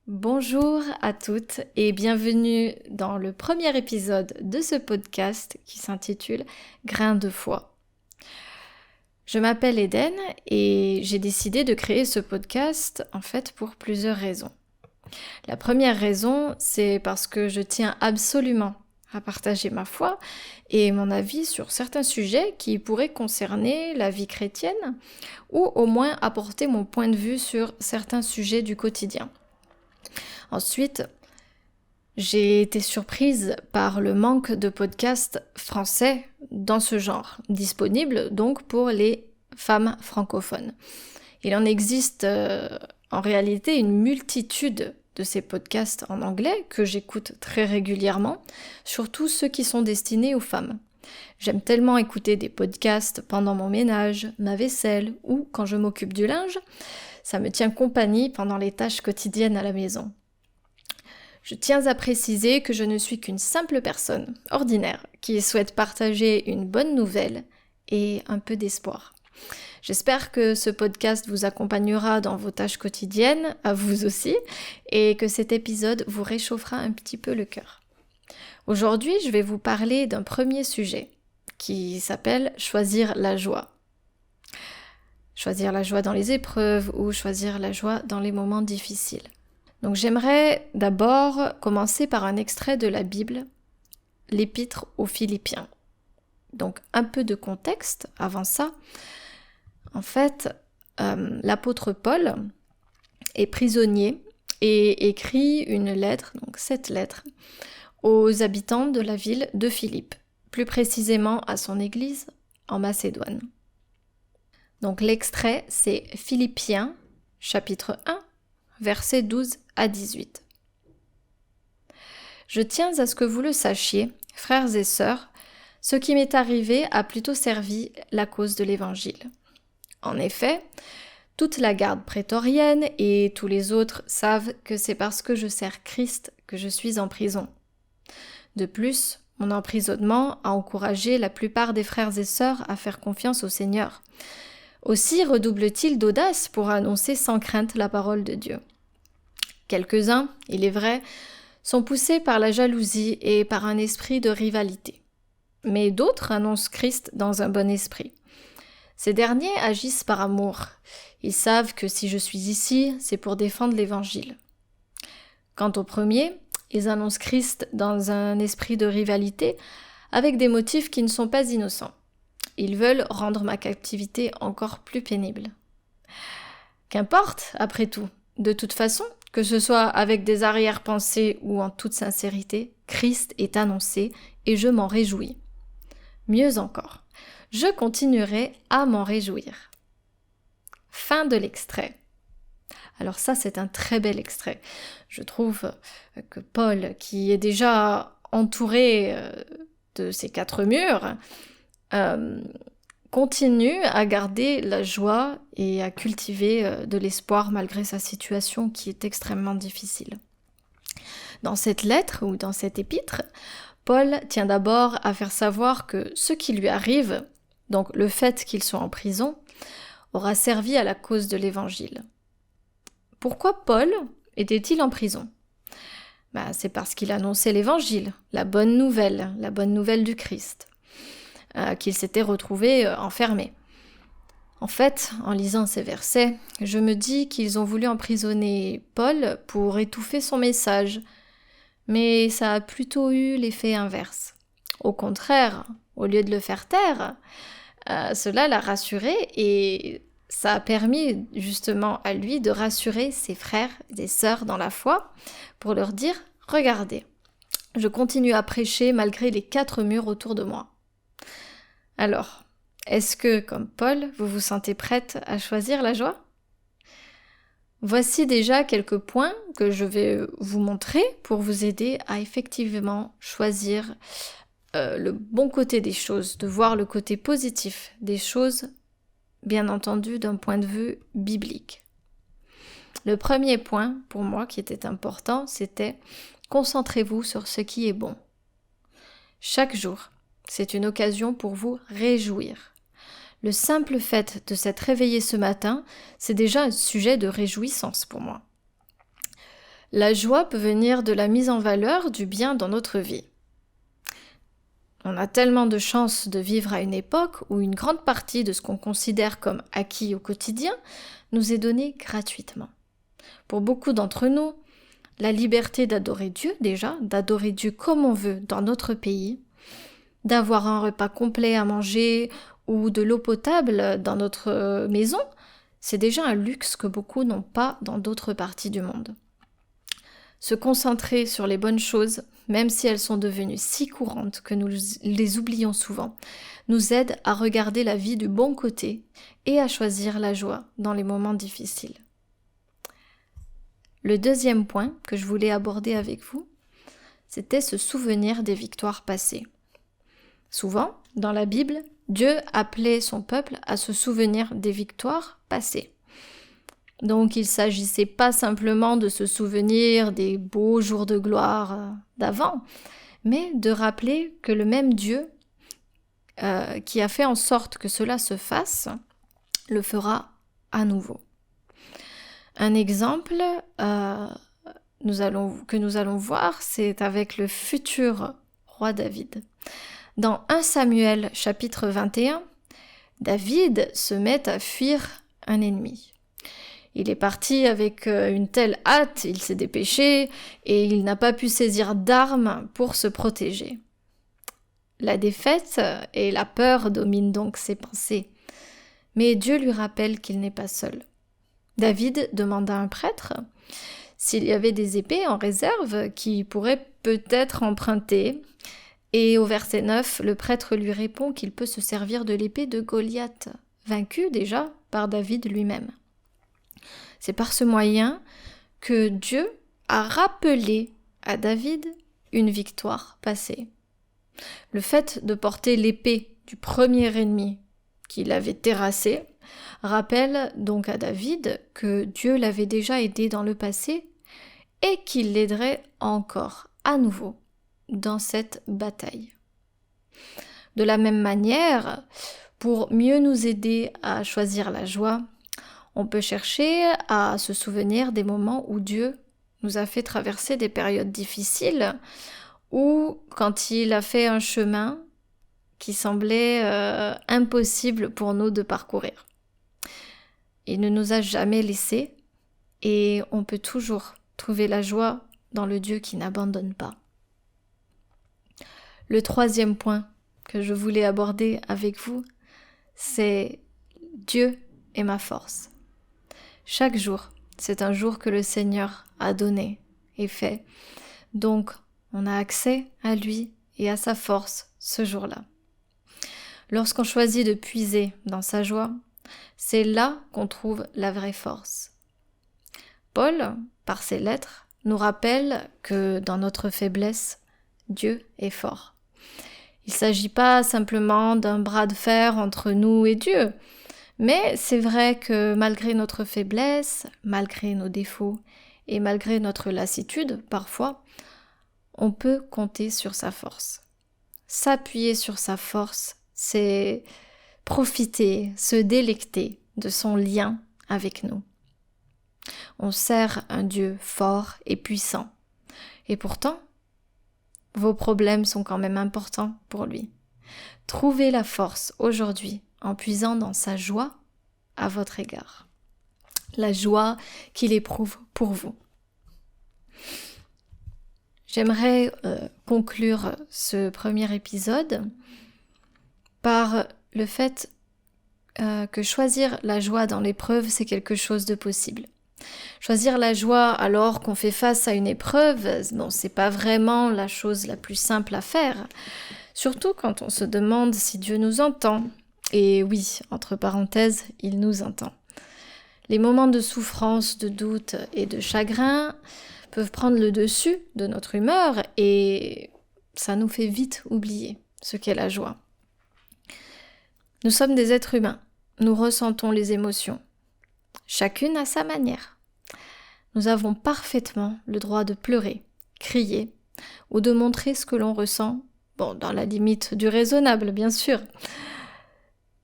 Bonjour à toutes et bienvenue dans le premier épisode de ce podcast qui s'intitule Grains de foi. Je m'appelle Eden et j'ai décidé de créer ce podcast en fait pour plusieurs raisons. La première raison, c'est parce que je tiens absolument à partager ma foi et mon avis sur certains sujets qui pourraient concerner la vie chrétienne ou au moins apporter mon point de vue sur certains sujets du quotidien. Ensuite, j'ai été surprise par le manque de podcasts français dans ce genre, disponibles donc pour les femmes francophones. Il en existe en réalité une multitude de ces podcasts en anglais que j'écoute très régulièrement, surtout ceux qui sont destinés aux femmes. J'aime tellement écouter des podcasts pendant mon ménage, ma vaisselle ou quand je m'occupe du linge, ça me tient compagnie pendant les tâches quotidiennes à la maison. Je tiens à préciser que je ne suis qu'une simple personne, ordinaire, qui souhaite partager une bonne nouvelle et un peu d'espoir. J'espère que ce podcast vous accompagnera dans vos tâches quotidiennes, à vous aussi, et que cet épisode vous réchauffera un petit peu le cœur. Aujourd'hui, je vais vous parler d'un premier sujet qui s'appelle « Choisir la joie ». Choisir la joie dans les épreuves ou choisir la joie dans les moments difficiles. Donc j'aimerais d'abord commencer par un extrait de la Bible, l'Épître aux Philippiens. Donc un peu de contexte avant ça. En fait, l'apôtre Paul est prisonnier et écrit une lettre, donc cette lettre, aux habitants de la ville de Philippe, plus précisément à son église en Macédoine. Donc l'extrait, c'est Philippiens, chapitre 1, versets 12 à 18. Je tiens à ce que vous le sachiez, frères et sœurs, ce qui m'est arrivé a plutôt servi la cause de l'Évangile. En effet, toute la garde prétorienne et tous les autres savent que c'est parce que je sers Christ que je suis en prison. De plus, mon emprisonnement a encouragé la plupart des frères et sœurs à faire confiance au Seigneur. Aussi redouble-t-il d'audace pour annoncer sans crainte la parole de Dieu. Quelques-uns, il est vrai, sont poussés par la jalousie et par un esprit de rivalité. Mais d'autres annoncent Christ dans un bon esprit. Ces derniers agissent par amour. Ils savent que si je suis ici, c'est pour défendre l'Évangile. Quant aux premiers, ils annoncent Christ dans un esprit de rivalité avec des motifs qui ne sont pas innocents. Ils veulent rendre ma captivité encore plus pénible. Qu'importe, après tout. De toute façon, que ce soit avec des arrière-pensées ou en toute sincérité, Christ est annoncé et je m'en réjouis. Mieux encore, je continuerai à m'en réjouir. Fin de l'extrait. Alors ça, c'est un très bel extrait. Je trouve que Paul, qui est déjà entouré de ses quatre murs, continue à garder la joie et à cultiver de l'espoir malgré sa situation qui est extrêmement difficile. Dans cette lettre ou dans cet épître, Paul tient d'abord à faire savoir que ce qui lui arrive, donc le fait qu'il soit en prison, aura servi à la cause de l'Évangile. Pourquoi Paul était-il en prison ? C'est parce qu'il annonçait l'Évangile, la bonne nouvelle du Christ. Qu'il s'était retrouvé enfermé. En fait, en lisant ces versets, je me dis qu'ils ont voulu emprisonner Paul pour étouffer son message, mais ça a plutôt eu l'effet inverse. Au contraire, au lieu de le faire taire, cela l'a rassuré et ça a permis justement à lui de rassurer ses frères et sœurs dans la foi pour leur dire « Regardez, je continue à prêcher malgré les quatre murs autour de moi. » Alors, est-ce que, comme Paul, vous vous sentez prête à choisir la joie ? Voici déjà quelques points que je vais vous montrer pour vous aider à effectivement choisir le bon côté des choses, de voir le côté positif des choses, bien entendu d'un point de vue biblique. Le premier point, pour moi, qui était important, c'était « Concentrez-vous sur ce qui est bon ». Chaque jour, c'est une occasion pour vous réjouir. Le simple fait de s'être réveillé ce matin, c'est déjà un sujet de réjouissance pour moi. La joie peut venir de la mise en valeur du bien dans notre vie. On a tellement de chance de vivre à une époque où une grande partie de ce qu'on considère comme acquis au quotidien nous est donnée gratuitement. Pour beaucoup d'entre nous, la liberté d'adorer Dieu déjà, d'adorer Dieu comme on veut dans notre pays, d'avoir un repas complet à manger ou de l'eau potable dans notre maison, c'est déjà un luxe que beaucoup n'ont pas dans d'autres parties du monde. Se concentrer sur les bonnes choses, même si elles sont devenues si courantes que nous les oublions souvent, nous aide à regarder la vie du bon côté et à choisir la joie dans les moments difficiles. Le deuxième point que je voulais aborder avec vous, c'était se souvenir des victoires passées. Souvent, dans la Bible, Dieu appelait son peuple à se souvenir des victoires passées. Donc il ne s'agissait pas simplement de se souvenir des beaux jours de gloire d'avant, mais de rappeler que le même Dieu qui a fait en sorte que cela se fasse, le fera à nouveau. Un exemple que nous allons voir, c'est avec le futur roi David. Dans 1 Samuel chapitre 21, David se met à fuir un ennemi. Il est parti avec une telle hâte, il s'est dépêché et il n'a pas pu saisir d'armes pour se protéger. La défaite et la peur dominent donc ses pensées. Mais Dieu lui rappelle qu'il n'est pas seul. David demande à un prêtre s'il y avait des épées en réserve qui pourraient peut-être emprunter. Et au verset 9, le prêtre lui répond qu'il peut se servir de l'épée de Goliath, vaincu déjà par David lui-même. C'est par ce moyen que Dieu a rappelé à David une victoire passée. Le fait de porter l'épée du premier ennemi qu'il avait terrassé rappelle donc à David que Dieu l'avait déjà aidé dans le passé et qu'il l'aiderait encore à nouveau dans cette bataille. De la même manière, pour mieux nous aider à choisir la joie, on peut chercher à se souvenir des moments où Dieu nous a fait traverser des périodes difficiles ou quand il a fait un chemin qui semblait impossible pour nous de parcourir. Il ne nous a jamais laissés et on peut toujours trouver la joie dans le Dieu qui n'abandonne pas. Le troisième point que je voulais aborder avec vous, c'est Dieu est ma force. Chaque jour, c'est un jour que le Seigneur a donné et fait. Donc, on a accès à lui et à sa force ce jour-là. Lorsqu'on choisit de puiser dans sa joie, c'est là qu'on trouve la vraie force. Paul, par ses lettres, nous rappelle que dans notre faiblesse, Dieu est fort. Il ne s'agit pas simplement d'un bras de fer entre nous et Dieu, mais c'est vrai que malgré notre faiblesse, malgré nos défauts et malgré notre lassitude parfois, on peut compter sur sa force. S'appuyer sur sa force, c'est profiter, se délecter de son lien avec nous. On sert un Dieu fort et puissant, et pourtant, vos problèmes sont quand même importants pour lui. Trouvez la force aujourd'hui en puisant dans sa joie à votre égard. La joie qu'il éprouve pour vous. J'aimerais conclure ce premier épisode par le fait que choisir la joie dans l'épreuve, c'est quelque chose de possible. Choisir la joie alors qu'on fait face à une épreuve, bon, c'est pas vraiment la chose la plus simple à faire, surtout quand on se demande si Dieu nous entend. Et oui, entre parenthèses, il nous entend. Les moments de souffrance, de doute et de chagrin peuvent prendre le dessus de notre humeur et ça nous fait vite oublier ce qu'est la joie. Nous sommes des êtres humains, nous ressentons les émotions, chacune à sa manière. Nous avons parfaitement le droit de pleurer, crier ou de montrer ce que l'on ressent, bon, dans la limite du raisonnable, bien sûr.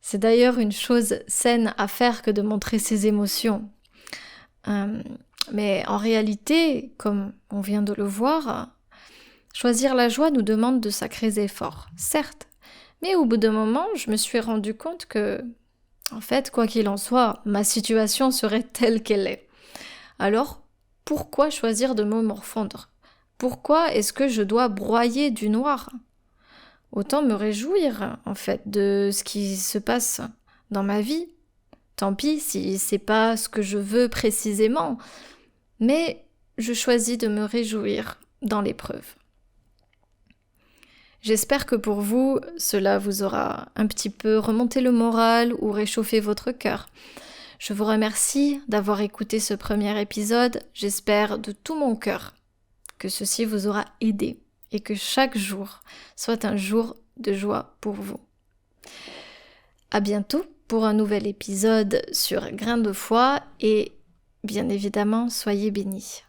C'est d'ailleurs une chose saine à faire que de montrer ses émotions. Mais en réalité, comme on vient de le voir, choisir la joie nous demande de sacrés efforts, certes. Mais au bout d'un moment, je me suis rendu compte que, en fait, quoi qu'il en soit, ma situation serait telle qu'elle est. Alors, pourquoi choisir de me morfondre? Pourquoi est-ce que je dois broyer du noir? Autant me réjouir, en fait, de ce qui se passe dans ma vie. Tant pis si c'est pas ce que je veux précisément, mais je choisis de me réjouir dans l'épreuve. J'espère que pour vous, cela vous aura un petit peu remonté le moral ou réchauffé votre cœur. Je vous remercie d'avoir écouté ce premier épisode. J'espère de tout mon cœur que ceci vous aura aidé et que chaque jour soit un jour de joie pour vous. À bientôt pour un nouvel épisode sur Grain de foi et bien évidemment, soyez bénis.